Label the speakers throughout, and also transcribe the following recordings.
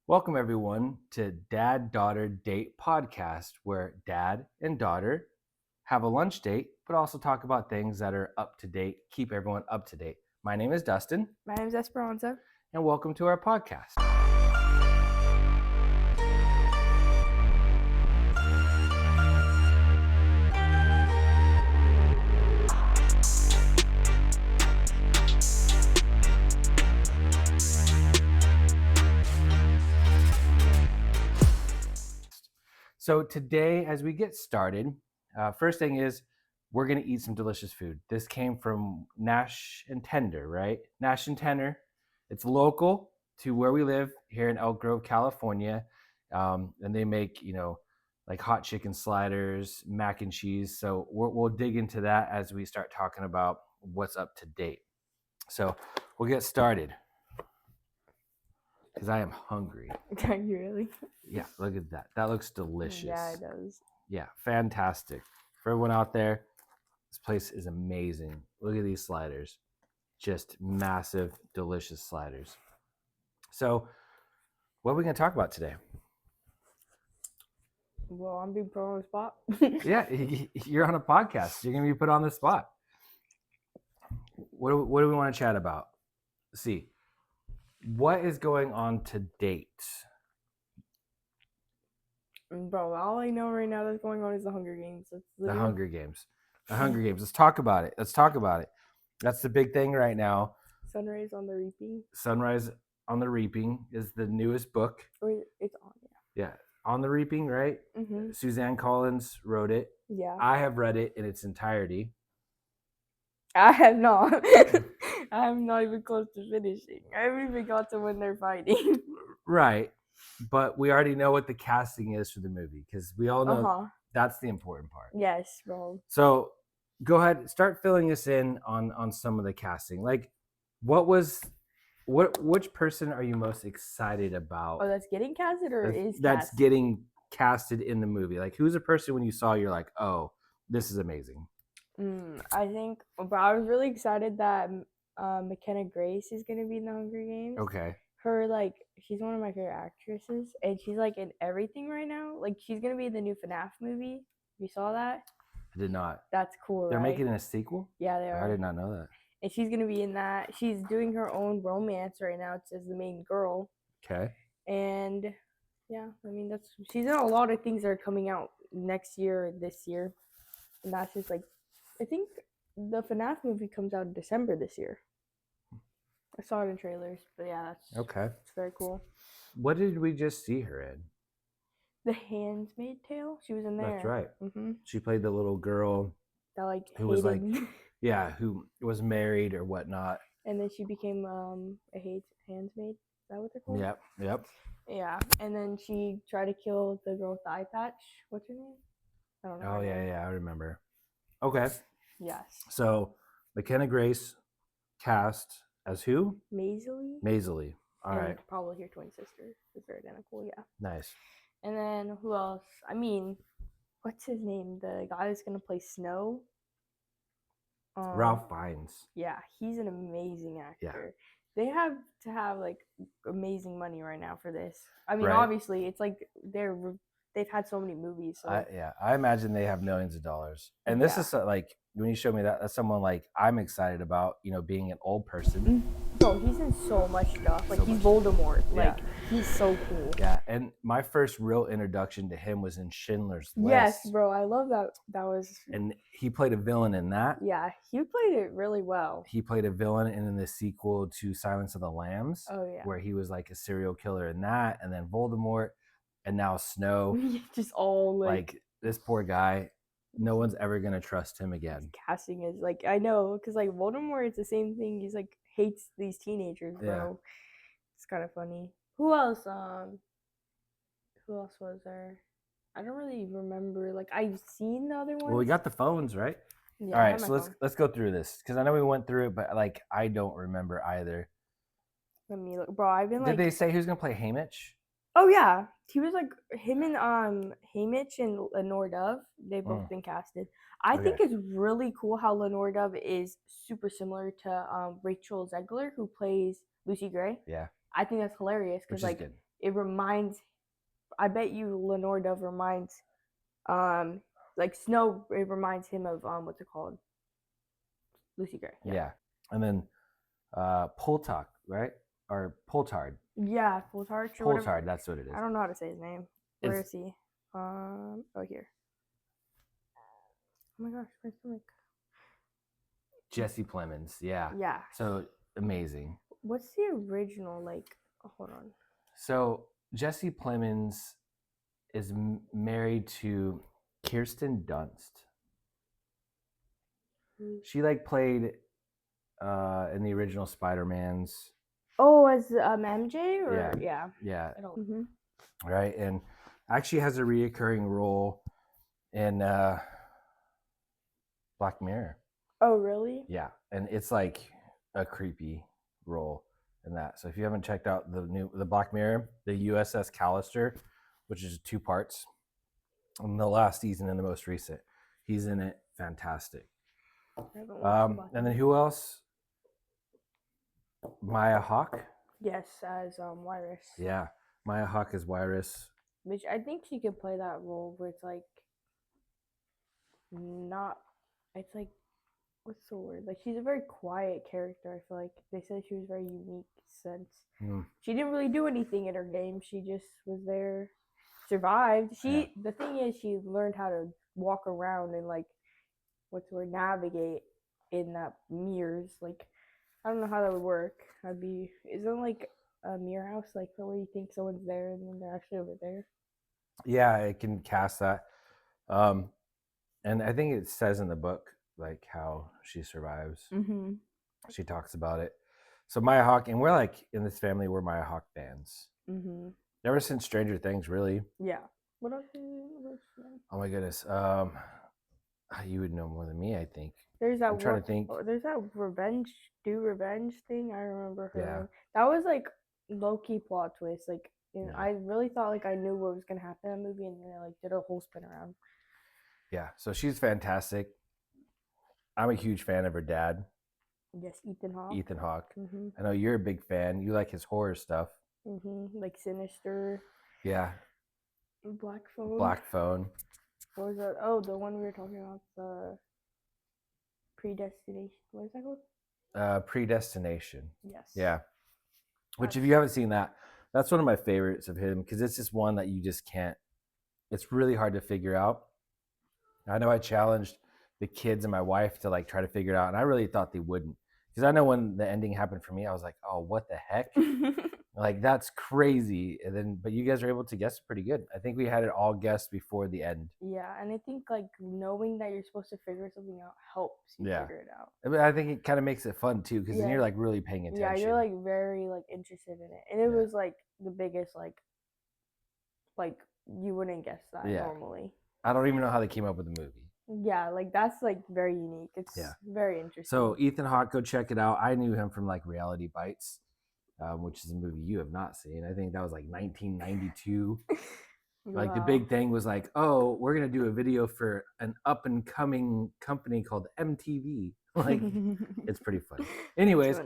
Speaker 1: Welcome, everyone, to Dad Daughter Date Podcast, where dad and daughter have a lunch date, but also talk about things that are up to date, keep everyone up to date. My name is Dustin,
Speaker 2: My name is Esperanza.
Speaker 1: and welcome to our podcast. So today, as we get started, first thing is we're going to eat some delicious food. This came from Nash and Tender, right? Nash and Tender. It's local to where we live here in Elk Grove, California. And they make, like hot chicken sliders, mac and cheese. So we'll dig into that as we start talking about what's up to date. So we'll get started because I am hungry.
Speaker 2: Are you really?
Speaker 1: Yeah, look at that. That looks delicious.
Speaker 2: Yeah, it does.
Speaker 1: Yeah, fantastic. For everyone out there, this place is amazing. Look at these sliders. Just massive, delicious sliders. So, what are we going to talk about today?
Speaker 2: Well, I'm being put on the spot.
Speaker 1: Yeah, you're on a podcast. You're going to be put on the spot. What do we want to chat about? Let's see. What is going on to date?
Speaker 2: Bro, all I know right now that's going on is the Hunger Games.
Speaker 1: The Hunger Games. The Hunger Games. Let's talk about it. That's the big thing right now.
Speaker 2: Sunrise on the Reaping.
Speaker 1: Sunrise on the Reaping is the newest book.
Speaker 2: It's on,
Speaker 1: Yeah. On the Reaping, right?
Speaker 2: Mm-hmm.
Speaker 1: Suzanne Collins wrote it.
Speaker 2: Yeah.
Speaker 1: I have read it in its entirety.
Speaker 2: I have not. I'm not even close to finishing. I haven't even got to when they're fighting.
Speaker 1: Right. But we already know what the casting is for the movie because we all know that's the important part.
Speaker 2: Yes, bro.
Speaker 1: So go ahead, start filling us in on some of the casting. Like, which person are you most excited about?
Speaker 2: Oh, that's getting casted or
Speaker 1: that's getting casted in the movie? Like, who's a person when you saw you're like, oh, this is amazing?
Speaker 2: I think, but I was really excited that McKenna Grace is gonna be in the Hunger Games.
Speaker 1: Okay.
Speaker 2: Her, like, she's one of my favorite actresses, and she's like in everything right now. Like, she's gonna be in the new FNAF movie. You saw that?
Speaker 1: I did not.
Speaker 2: That's cool.
Speaker 1: They're
Speaker 2: right?
Speaker 1: making a sequel?
Speaker 2: Yeah, they are.
Speaker 1: I did not know that.
Speaker 2: And she's gonna be in that. She's doing her own romance right now. It says the main girl.
Speaker 1: Okay.
Speaker 2: And yeah, I mean she's in a lot of things that are coming out next year or this year, and that's just like, I think the FNAF movie comes out in December this year. I saw it in trailers, but yeah, that's
Speaker 1: okay.
Speaker 2: It's very cool.
Speaker 1: What did we just see her in?
Speaker 2: The Handmaid's Tale. She was in there.
Speaker 1: That's right.
Speaker 2: Mm-hmm.
Speaker 1: She played the little girl
Speaker 2: that
Speaker 1: who was like, yeah, who was married or whatnot.
Speaker 2: And then she became a handmaid. Is that what they're called?
Speaker 1: Yep.
Speaker 2: Yeah, and then she tried to kill the girl with the eye patch. What's her name? I don't know.
Speaker 1: Oh yeah, I remember. Okay.
Speaker 2: Yes.
Speaker 1: So McKenna Grace cast as who?
Speaker 2: Maisley.
Speaker 1: All right.
Speaker 2: Probably her twin sister. They're identical. Yeah.
Speaker 1: Nice.
Speaker 2: And then who else? I mean, what's his name? The guy that's gonna play Snow.
Speaker 1: Ralph Fiennes.
Speaker 2: Yeah, he's an amazing actor.
Speaker 1: Yeah.
Speaker 2: They have to have like amazing money right now for this. I mean, obviously, it's like they've had so many movies. So.
Speaker 1: I imagine they have millions of dollars. And this is like, when you show me that, that's someone like I'm excited about, being an old person.
Speaker 2: Bro, he's in so much stuff. Like, he's Voldemort. Like, he's so cool.
Speaker 1: Yeah, and my first real introduction to him was in Schindler's List.
Speaker 2: Yes, bro, I love that. That was...
Speaker 1: And he played a villain in that.
Speaker 2: Yeah, he played it really well.
Speaker 1: He played a villain in the sequel to Silence of the Lambs.
Speaker 2: Oh, yeah.
Speaker 1: Where he was like a serial killer in that, and then Voldemort, and now Snow.
Speaker 2: Just all
Speaker 1: like this poor guy. No one's ever gonna trust him again.
Speaker 2: His casting is like, I know, because like Voldemort, it's the same thing. He's like hates these teenagers, bro. Yeah. It's kind of funny. Who else? Who else was there? I don't really remember. Like, I've seen the other ones.
Speaker 1: Well, we got the phones, right?
Speaker 2: Yeah.
Speaker 1: All right, so let's go through this because I know we went through it, but like I don't remember either.
Speaker 2: Let me look, bro. I've been like.
Speaker 1: Did they say who's gonna play Haymitch?
Speaker 2: Oh yeah, he was like him and Haymitch and Lenore Dove. They've both been casted. I think it's really cool how Lenore Dove is super similar to Rachel Zegler, who plays Lucy Gray.
Speaker 1: Yeah.
Speaker 2: I think that's hilarious because like it reminds. I bet you Lenore Dove reminds, like Snow. It reminds him of what's it called? Lucy Gray.
Speaker 1: Yeah. And then Poltok, right? Or Poltard.
Speaker 2: Yeah, Poltarch or whatever.
Speaker 1: Poltard, that's what it is.
Speaker 2: I don't know how to say his name. Where
Speaker 1: It's-
Speaker 2: is he? Oh, here. Oh my gosh, my stomach.
Speaker 1: Jesse Plemons, yeah.
Speaker 2: Yeah.
Speaker 1: So amazing.
Speaker 2: What's the original like? Oh, hold on.
Speaker 1: So Jesse Plemons is married to Kirsten Dunst. She like played in the original Spider-Mans.
Speaker 2: Oh, as MJ or
Speaker 1: Yeah.
Speaker 2: yeah.
Speaker 1: Yeah,
Speaker 2: I don't. Mm-hmm.
Speaker 1: right? And actually has a reoccurring role in Black Mirror.
Speaker 2: Oh, really?
Speaker 1: Yeah, and it's like a creepy role in that. So if you haven't checked out the Black Mirror, the USS Callister, which is 2 parts, in the last season and the most recent, he's in it. Fantastic.
Speaker 2: I haven't watched Black
Speaker 1: And then
Speaker 2: Mirror.
Speaker 1: who else? Maya Hawke.
Speaker 2: Yes, as Wirus.
Speaker 1: Yeah, Maya Hawke is Wirus.
Speaker 2: Which I think she could play that role where it's like not. It's like what's the word? Like she's a very quiet character. I feel like they said she was very unique since she didn't really do anything in her game. She just was there, survived. The thing is, she learned how to walk around and like what's the word, navigate in that mirrors. Like I don't know how that would work. Isn't like a mirror house like where you think someone's there and then they're actually over there?
Speaker 1: Yeah, it can cast that. And I think it says in the book like how she survives.
Speaker 2: Mm-hmm.
Speaker 1: She talks about it. So Maya Hawke, and we're like in this family, we're Maya Hawke fans.
Speaker 2: Mm-hmm.
Speaker 1: Ever since Stranger Things, really.
Speaker 2: Yeah. What else?
Speaker 1: Oh my goodness. You would know more than me, I think.
Speaker 2: There's that.
Speaker 1: I'm trying to think.
Speaker 2: There's that revenge thing. I remember her.
Speaker 1: Yeah.
Speaker 2: That was like low key plot twist. Like
Speaker 1: Yeah.
Speaker 2: I really thought like I knew what was gonna happen in the movie, and then I like did a whole spin around.
Speaker 1: Yeah. So she's fantastic. I'm a huge fan of her dad,
Speaker 2: Yes, Ethan Hawke.
Speaker 1: Ethan Hawke.
Speaker 2: Mm-hmm.
Speaker 1: I know you're a big fan. You like his horror stuff.
Speaker 2: Mm-hmm. Like Sinister.
Speaker 1: Yeah.
Speaker 2: Black Phone.
Speaker 1: Black Phone.
Speaker 2: What was that? Oh, the one we were talking about, the Predestination. What is that called?
Speaker 1: Predestination.
Speaker 2: Yes.
Speaker 1: Yeah. Which, if you haven't seen that, that's one of my favorites of him because it's just one that you just can't. It's really hard to figure out. I know I challenged the kids and my wife to like try to figure it out, and I really thought they wouldn't because I know when the ending happened for me, I was like, "Oh, what the heck." Like that's crazy. And then but you guys were able to guess pretty good. I think we had it all guessed before the end.
Speaker 2: Yeah, and I think like knowing that you're supposed to figure something out helps you figure it out.
Speaker 1: I mean, I think it kind of makes it fun too because then you're like really paying attention.
Speaker 2: Yeah, you're like very like interested in it. And it was like the biggest like you wouldn't guess that normally.
Speaker 1: I don't even know how they came up with the movie.
Speaker 2: Yeah, like that's like very unique. It's very interesting.
Speaker 1: So Ethan Hawke, go check it out. I knew him from like Reality Bites. Which is a movie you have not seen. I think that was like 1992. Like the big thing was like, oh, we're gonna do a video for an up and coming company called MTV. Like it's pretty funny. Anyways,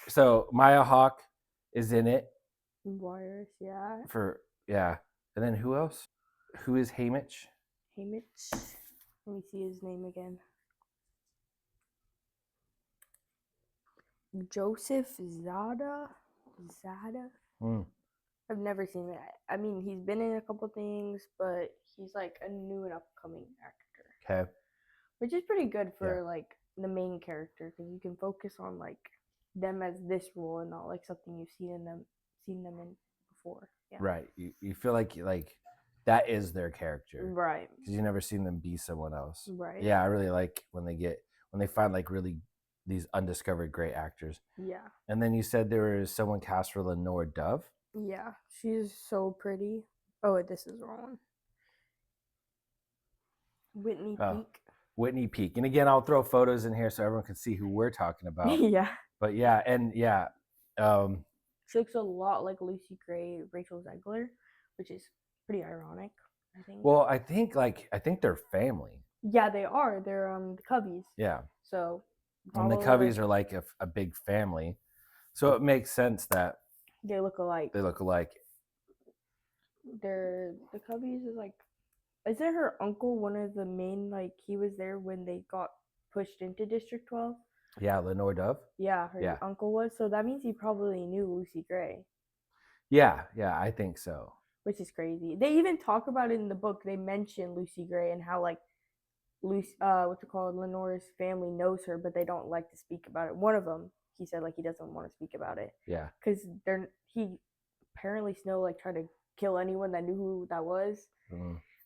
Speaker 1: so Maya Hawke is in it.
Speaker 2: Wirus, yeah.
Speaker 1: And then who else? Who is Haymitch?
Speaker 2: Haymitch. Let me see his name again. Joseph Zada. I've never seen it. I mean, he's been in a couple things, but he's like a new and upcoming actor.
Speaker 1: Okay.
Speaker 2: Which is pretty good for like the main character because you can focus on like them as this role and not like something you've seen them in before. Yeah.
Speaker 1: Right. You feel like that is their character.
Speaker 2: Right.
Speaker 1: Because you've never seen them be someone else.
Speaker 2: Right.
Speaker 1: Yeah, I really like when they find like really these undiscovered great actors.
Speaker 2: Yeah.
Speaker 1: And then you said there was someone cast for Lenore Dove.
Speaker 2: Yeah, she's so pretty. Oh, wait, this is wrong. Whitney Peak.
Speaker 1: Whitney Peak. And again, I'll throw photos in here so everyone can see who we're talking about.
Speaker 2: Yeah.
Speaker 1: But yeah, and yeah.
Speaker 2: She looks a lot like Lucy Gray, Rachel Zegler, which is pretty ironic, I think.
Speaker 1: Well, I think they're family.
Speaker 2: Yeah, they are. They're the Cubbies.
Speaker 1: Yeah.
Speaker 2: So
Speaker 1: and the Cubbies are like a big family. So it makes sense that
Speaker 2: they look alike. the Cubbies is like, isn't her uncle one of the main, like he was there when they got pushed into District 12?
Speaker 1: Yeah, Lenore Dove.
Speaker 2: Yeah, her
Speaker 1: Yeah.
Speaker 2: uncle was. So that means he probably knew Lucy Gray,
Speaker 1: Yeah, I think so.
Speaker 2: which is crazy. They even talk about it in the book. They mention Lucy Gray and how like Lucy, what's it called? Lenore's family knows her, but they don't like to speak about it. One of them, he said like he doesn't want to speak about it
Speaker 1: Yeah.
Speaker 2: because he apparently Snow like tried to kill anyone that knew who that was.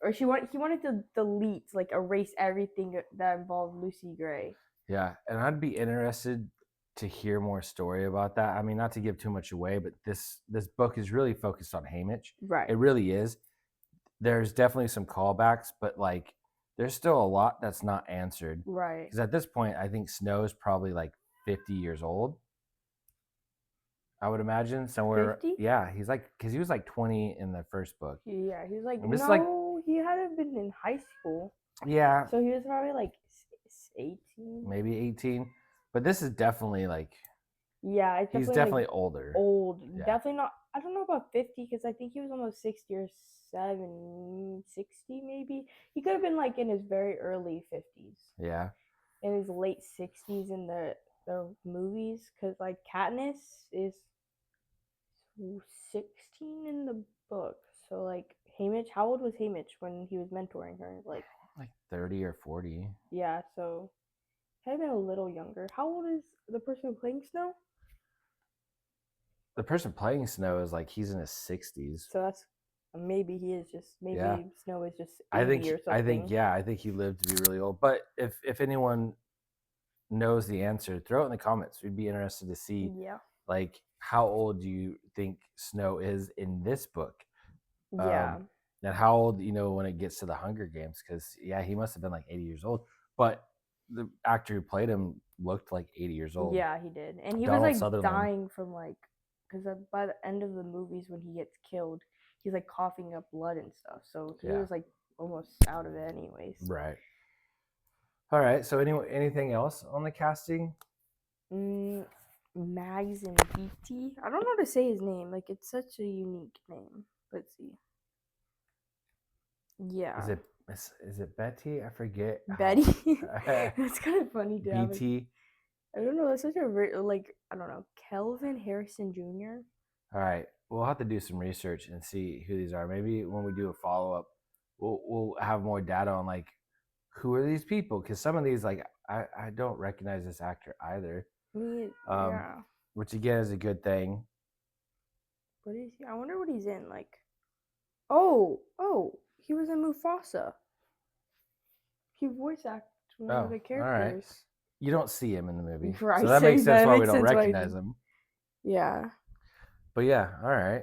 Speaker 2: Or he wanted to delete, like erase everything that involved Lucy Gray.
Speaker 1: Yeah, and I'd be interested to hear more story about that. I mean, not to give too much away, but this book is really focused on Haymitch.
Speaker 2: Right.
Speaker 1: It really is. There's definitely some callbacks, but like there's still a lot that's not answered.
Speaker 2: Right.
Speaker 1: Because at this point, I think Snow's probably like 50 years old. I would imagine somewhere.
Speaker 2: 50?
Speaker 1: Yeah, he's like, because he was like 20 in the first book.
Speaker 2: Yeah, he was like,
Speaker 1: And this is
Speaker 2: no,
Speaker 1: like-
Speaker 2: he hadn't been in high school,
Speaker 1: Yeah,
Speaker 2: so he was probably like 18.
Speaker 1: maybe 18. But this is definitely like,
Speaker 2: Yeah, it's
Speaker 1: he's
Speaker 2: definitely,
Speaker 1: definitely
Speaker 2: like,
Speaker 1: older.
Speaker 2: old.
Speaker 1: Yeah.
Speaker 2: Definitely not. I don't know about 50 because I think he was almost 60 or 60 maybe. He could have been like in his very early 50s.
Speaker 1: Yeah.
Speaker 2: In his late 60s in the movies, because like Katniss is 16 in the book. So like Haymitch, how old was Haymitch when he was mentoring her? Like
Speaker 1: 30 or 40.
Speaker 2: yeah, so he had been a little younger. How old is the person playing Snow?
Speaker 1: The person playing Snow is like he's in his 60s.
Speaker 2: So that's maybe he is just maybe
Speaker 1: Yeah.
Speaker 2: Snow is just 80
Speaker 1: I think
Speaker 2: or something.
Speaker 1: I think he lived to be really old. But if anyone knows the answer, throw it in the comments. We'd be interested to see
Speaker 2: Yeah.
Speaker 1: like how old do you think Snow is in this book?
Speaker 2: Yeah.
Speaker 1: And how old, when it gets to the Hunger Games, because yeah, he must have been like 80 years old. But the actor who played him looked like 80 years old.
Speaker 2: Yeah, he did. And he
Speaker 1: Donald
Speaker 2: was like
Speaker 1: Sutherland.
Speaker 2: dying from like, because by the end of the movies when he gets killed, he's like coughing up blood and stuff. So he
Speaker 1: Yeah.
Speaker 2: was like almost out of it anyways.
Speaker 1: Right. All right. So anything else on the casting?
Speaker 2: Mags and BT. I don't know how to say his name. Like it's such a unique name. Let's see. Yeah.
Speaker 1: Is it Betty? I forget.
Speaker 2: Betty. That's kind of funny to have.
Speaker 1: BT.
Speaker 2: I don't know. That's such a like I don't know. Kelvin Harrison Jr.
Speaker 1: All right, we'll have to do some research and see who these are. Maybe when we do a follow up, we'll have more data on like who are these people, because some of these like I don't recognize this actor either.
Speaker 2: Yeah.
Speaker 1: Which again is a good thing.
Speaker 2: What is he? I wonder what he's in. Like, oh, he was in Mufasa. He voice acted one of the characters.
Speaker 1: All right. You don't see him in the movie,
Speaker 2: Right,
Speaker 1: so that
Speaker 2: so
Speaker 1: makes sense
Speaker 2: that
Speaker 1: why we
Speaker 2: makes
Speaker 1: don't
Speaker 2: sense why-
Speaker 1: recognize him.
Speaker 2: Yeah.
Speaker 1: But yeah, all right.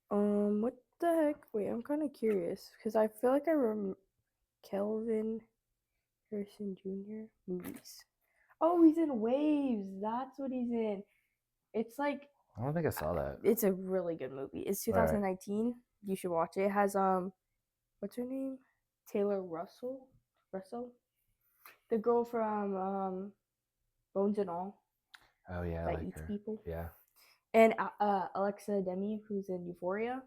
Speaker 2: What the heck? Wait, I'm kind of curious because I feel like I remember Kelvin Harrison Jr. movies. Oh, he's in Waves. That's what he's in. It's like
Speaker 1: I don't think I saw that.
Speaker 2: it's a really good movie. It's 2019. You should watch it. It has what's her name? Taylor Russell. The girl from Bones and All.
Speaker 1: Oh yeah,
Speaker 2: that
Speaker 1: I like
Speaker 2: eats
Speaker 1: her.
Speaker 2: people.
Speaker 1: Yeah.
Speaker 2: And Alexa Demi, who's in Euphoria.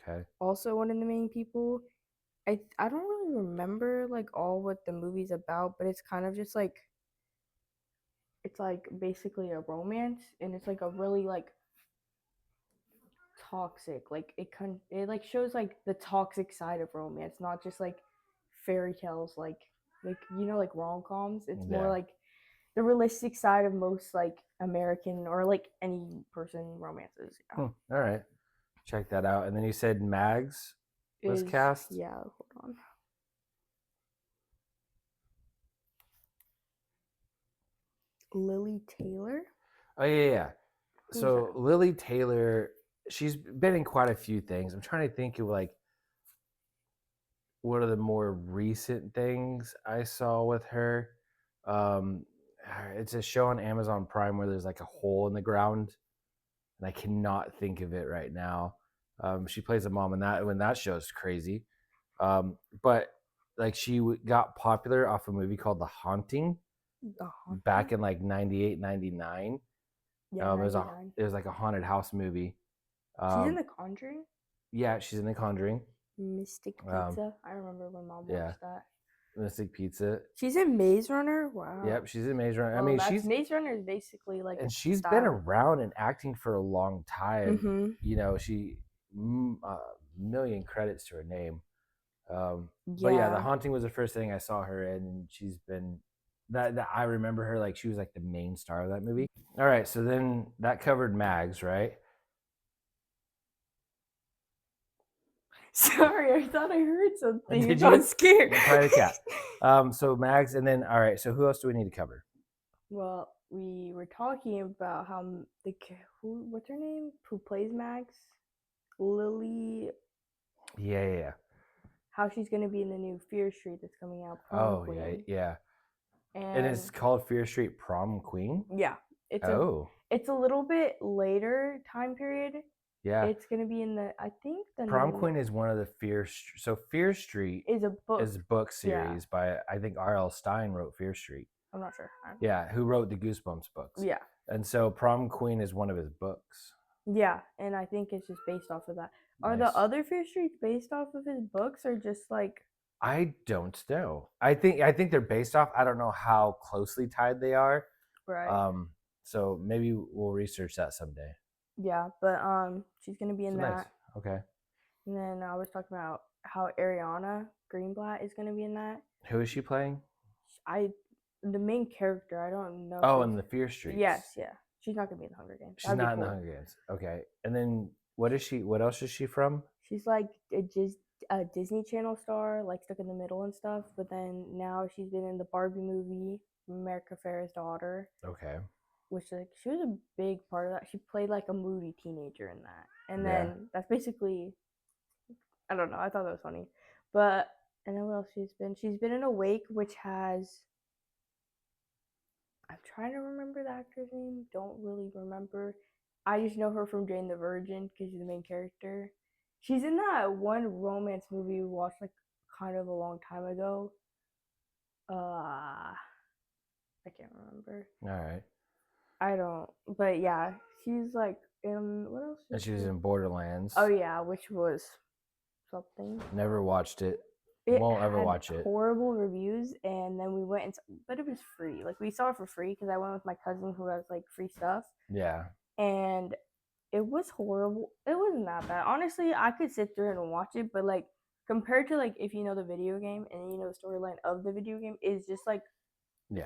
Speaker 1: Okay.
Speaker 2: Also one of the main people. I don't really remember like all what the movie's about, but it's kind of just like it's like basically a romance, and it's like a really like toxic, like it like shows like the toxic side of romance, not just like fairy tales, like like rom-coms. It's more like the realistic side of most like American or like any person romances. Yeah.
Speaker 1: All right, check that out. And then you said Mags was cast.
Speaker 2: Yeah, hold on. Lily Taylor.
Speaker 1: Oh yeah.
Speaker 2: Who's
Speaker 1: So
Speaker 2: that?
Speaker 1: Lily Taylor, she's been in quite a few things. I'm trying to think of like what are the more recent things I saw with her. It's a show on Amazon Prime where there's like a hole in the ground, and I cannot think of it right now. She plays a mom in that. When that show's crazy, but like she got popular off a movie called The Haunting. Back in like 98, 99.
Speaker 2: Yeah,
Speaker 1: It was like a haunted house movie.
Speaker 2: She's in The Conjuring.
Speaker 1: Yeah, she's in The Conjuring.
Speaker 2: Mystic
Speaker 1: Um,
Speaker 2: Pizza. I remember when Mom
Speaker 1: yeah.
Speaker 2: watched that.
Speaker 1: Mystic Pizza.
Speaker 2: She's in Maze Runner. Wow.
Speaker 1: Yep, she's in Maze Runner. I
Speaker 2: Well,
Speaker 1: mean,
Speaker 2: that's Maze Runner is basically like a
Speaker 1: she's been
Speaker 2: style.
Speaker 1: around and acting for a long time.
Speaker 2: Mm-hmm.
Speaker 1: You know, she million credits to her name. But yeah, The
Speaker 2: Yeah.
Speaker 1: Haunting was the first thing I saw her in, and she's been that I remember her like she was like the main star of that movie. All right, so then that covered Mags, right?
Speaker 2: Sorry, I thought I heard something.
Speaker 1: Did
Speaker 2: I got
Speaker 1: you?
Speaker 2: scared.
Speaker 1: Yeah, probably the cat. So Mags, and then all right. So who else do we need to cover?
Speaker 2: Well, we were talking about how what's her name? Who plays Max? Lily.
Speaker 1: Yeah.
Speaker 2: How she's gonna be in the new Fear Street that's coming out.
Speaker 1: Oh yeah. And it's called Fear Street Prom Queen.
Speaker 2: Yeah, it's a little bit later time period.
Speaker 1: Yeah,
Speaker 2: it's gonna be in the
Speaker 1: Prom Queen is one of the Fear Street
Speaker 2: is a
Speaker 1: book series by I think R.L. Stine wrote Fear Street.
Speaker 2: I'm not sure.
Speaker 1: Yeah, who wrote the Goosebumps books.
Speaker 2: Yeah,
Speaker 1: and so Prom Queen is one of his books.
Speaker 2: Yeah, and I think it's just based off of that. Are the other Fear Streets based off of his books or just like?
Speaker 1: I don't know. I think they're based off. I don't know how closely tied they are.
Speaker 2: Right.
Speaker 1: So maybe we'll research that someday.
Speaker 2: Yeah, but she's gonna be in that.
Speaker 1: Nice. Okay.
Speaker 2: And then I was talking about how Ariana Greenblatt is gonna be in that.
Speaker 1: Who is she playing?
Speaker 2: The main character. I don't know.
Speaker 1: Oh, in the Fear Streets.
Speaker 2: Yes, yeah. She's not gonna be in the Hunger Games.
Speaker 1: She's not in the Hunger Games. Okay. And then what is she? What else is she from?
Speaker 2: She's like a Disney Channel star, like Stuck in the Middle and stuff. But then now she's been in the Barbie movie, America Ferrer's daughter.
Speaker 1: Okay.
Speaker 2: Which like she was a big part of that. She played like a moody teenager in that, and then that's basically. I don't know. I thought that was funny, but and then what else she's been? She's been in Awake, which has. I'm trying to remember the actor's name. Don't really remember. I just know her from Jane the Virgin because she's the main character. She's in that one romance movie we watched like kind of a long time ago. I can't remember.
Speaker 1: All right.
Speaker 2: I don't. But yeah, she's like in what else?
Speaker 1: And she was in Borderlands.
Speaker 2: Oh yeah, which was something.
Speaker 1: Never watched it.
Speaker 2: It
Speaker 1: won't ever watch it.
Speaker 2: Horrible reviews, and then we went, but it was free. Like we saw it for free because I went with my cousin who has like free stuff.
Speaker 1: Yeah.
Speaker 2: And it was horrible. It wasn't that bad. Honestly, I could sit through it and watch it, but like compared to like if you know the video game and you know the storyline of the video game, is just like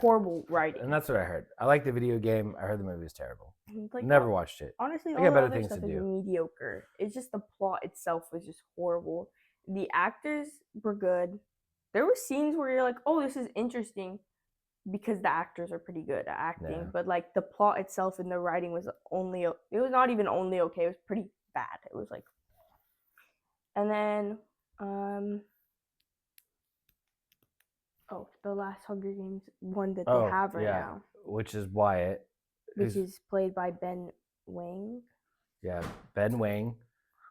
Speaker 2: horrible writing.
Speaker 1: And that's what I heard. I like the video game. I heard the movie was terrible.
Speaker 2: Like,
Speaker 1: never watched it.
Speaker 2: Honestly, all the other stuff is mediocre. It's just the plot itself was just horrible. The actors were good. There were scenes where you're like, oh, this is interesting because the actors are pretty good at acting. Yeah. But like the plot itself and the writing was it was not even only okay. It was pretty bad. It was like, and then, the last Hunger Games one that they have right now.
Speaker 1: Which is Wyatt.
Speaker 2: Which is played by Ben Wang.
Speaker 1: Yeah, Ben Wang.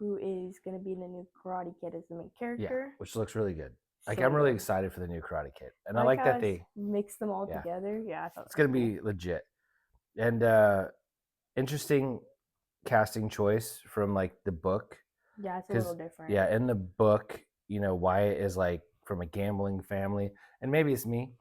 Speaker 2: Who is going to be in the new Karate Kid as the main character.
Speaker 1: Yeah, which looks really good. Like, I'm really excited for the new Karate Kid. And I like that they
Speaker 2: mix them all together. Yeah, I thought
Speaker 1: it's going to be legit. And interesting casting choice from, like, the book.
Speaker 2: Yeah, it's a little different.
Speaker 1: Yeah, in the book, you know, Wyatt is, like, from a gambling family. And maybe it's me.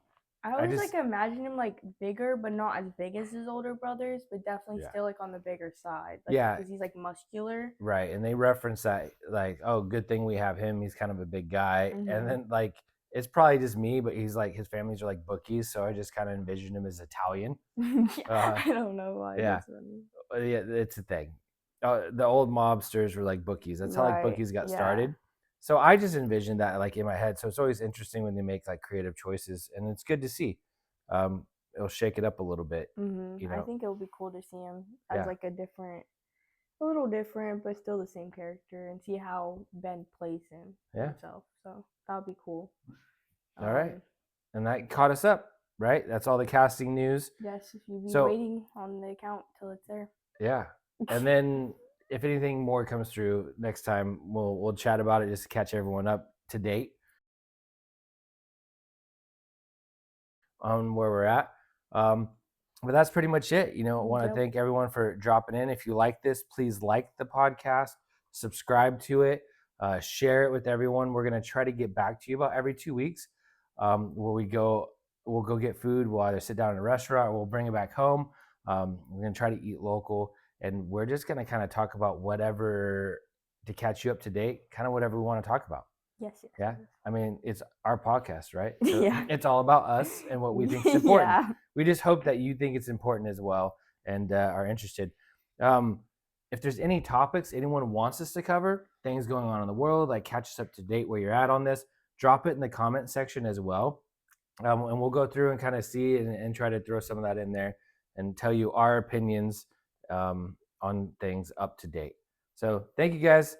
Speaker 2: I always like imagine him like bigger, but not as big as his older brothers, but definitely still like on the bigger side. Like, because he's like muscular.
Speaker 1: Right, and they reference that like, oh, good thing we have him. He's kind of a big guy, and then like it's probably just me, but he's like his families are like bookies, so I just kind of envision him as Italian.
Speaker 2: I don't know why.
Speaker 1: Yeah, it's a thing. The old mobsters were like bookies. That's how like bookies got started. So I just envisioned that like in my head. So it's always interesting when they make like creative choices, and it's good to see. It'll shake it up a little bit.
Speaker 2: Mm-hmm. You know? I think it'll be cool to see him as like a little different, but still the same character, and see how Ben plays him himself. So that would be cool.
Speaker 1: All right, and that caught us up, right? That's all the casting news.
Speaker 2: Yes, if you'd be waiting on the account till it's there.
Speaker 1: Yeah, and then. If anything more comes through next time, we'll chat about it just to catch everyone up to date on where we're at. But that's pretty much it. You know, I want to thank everyone for dropping in. If you like this, please like the podcast, subscribe to it, share it with everyone. We're going to try to get back to you about every 2 weeks, where we'll go get food. We'll either sit down in a restaurant or we'll bring it back home. We're going to try to eat local, and we're just going to kind of talk about whatever to catch you up to date, kind of whatever we want to talk about.
Speaker 2: Yes.
Speaker 1: Yeah. I mean, it's our podcast, right? So
Speaker 2: Yeah.
Speaker 1: it's all about us and what we think is important.
Speaker 2: Yeah.
Speaker 1: We just hope that you think it's important as well and are interested. If there's any topics anyone wants us to cover, things going on in the world, like catch us up to date where you're at on this, drop it in the comment section as well. And we'll go through and kind of see and try to throw some of that in there and tell you our opinions on things up to date. So thank you guys.